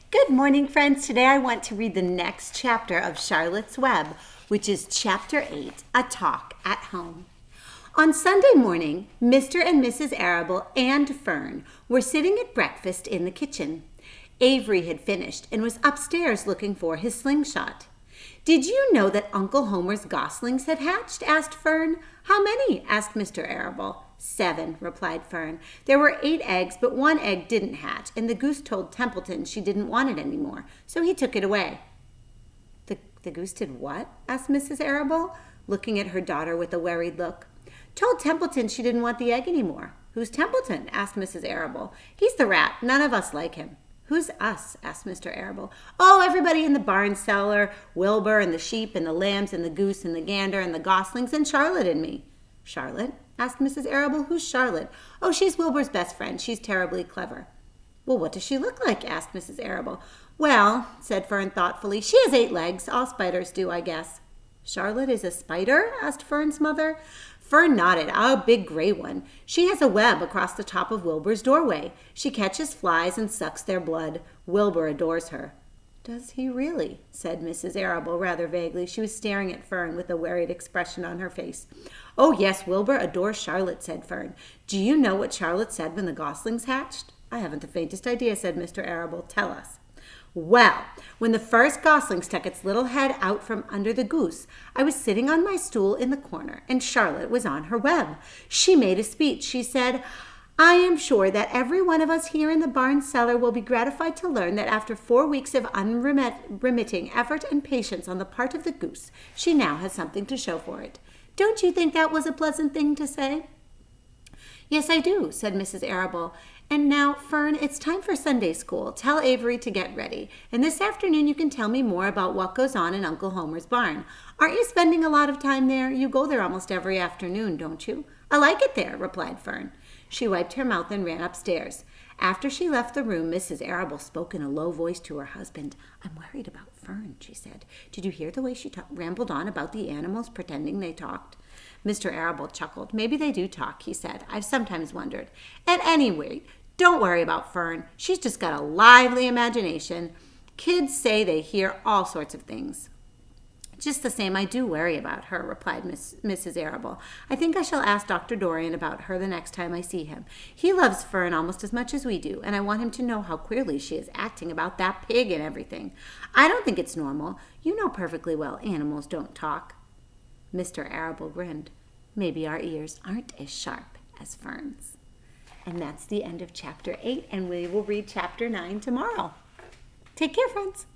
Good morning, friends. Today I want to read the next chapter of Charlotte's Web, which is Chapter 8, A Talk at Home. On Sunday morning, Mr. and Mrs. Arable and Fern were sitting at breakfast in the kitchen. Avery had finished and was upstairs looking for his slingshot. "Did you know that Uncle Homer's goslings had hatched?" asked Fern. "How many?" asked Mr. Arable. "7," replied Fern. "There were 8 eggs, but 1 egg didn't hatch, and the goose told Templeton she didn't want it anymore, so he took it away." The goose did what?" asked Mrs. Arable, looking at her daughter with a worried look. "Told Templeton she didn't want the egg anymore." "Who's Templeton?" asked Mrs. Arable. "He's the rat. None of us like him." "Who's us?" asked Mr. Arable. "Oh, everybody in the barn cellar, Wilbur and the sheep and the lambs and the goose and the gander and the goslings and Charlotte and me." "Charlotte?" asked Mrs. Arable. "Who's Charlotte?" "Oh, she's Wilbur's best friend. She's terribly clever." "Well, what does she look like?" asked Mrs. Arable. "Well," said Fern thoughtfully, "she has 8 legs. All spiders do, I guess." "Charlotte is a spider?" asked Fern's mother. Fern nodded. "A big gray one. She has a web across the top of Wilbur's doorway. She catches flies and sucks their blood. Wilbur adores her." "Does he really?" said Mrs. Arable rather vaguely. She was staring at Fern with a worried expression on her face. "Oh, yes, Wilbur adores Charlotte," said Fern. "Do you know what Charlotte said when the goslings hatched?" "I haven't the faintest idea," said Mr. Arable. "Tell us." "Well, when the first gosling stuck its little head out from under the goose, I was sitting on my stool in the corner, and Charlotte was on her web. She made a speech. She said, 'I am sure that every one of us here in the barn cellar will be gratified to learn that after 4 weeks of unremitting effort and patience on the part of the goose, she now has something to show for it.' Don't you think that was a pleasant thing to say?" "Yes, I do," said Mrs. Arable. "And now, Fern, it's time for Sunday school. Tell Avery to get ready. And this afternoon you can tell me more about what goes on in Uncle Homer's barn. Aren't you spending a lot of time there? You go there almost every afternoon, don't you?" "I like it there," replied Fern. She wiped her mouth and ran upstairs. After she left the room, Mrs. Arable spoke in a low voice to her husband. "I'm worried about Fern," she said. "Did you hear the way she rambled on about the animals, pretending they talked?" Mr. Arable chuckled. "Maybe they do talk," he said. "I've sometimes wondered. At any rate, don't worry about Fern. She's just got a lively imagination. Kids say they hear all sorts of things." "Just the same, I do worry about her," replied Mrs. Arable. "I think I shall ask Dr. Dorian about her the next time I see him. He loves Fern almost as much as we do, and I want him to know how queerly she is acting about that pig and everything. I don't think it's normal. You know perfectly well animals don't talk." Mr. Arable grinned. "Maybe our ears aren't as sharp as Fern's." And that's the end of Chapter 8, and we will read Chapter 9 tomorrow. Take care, friends.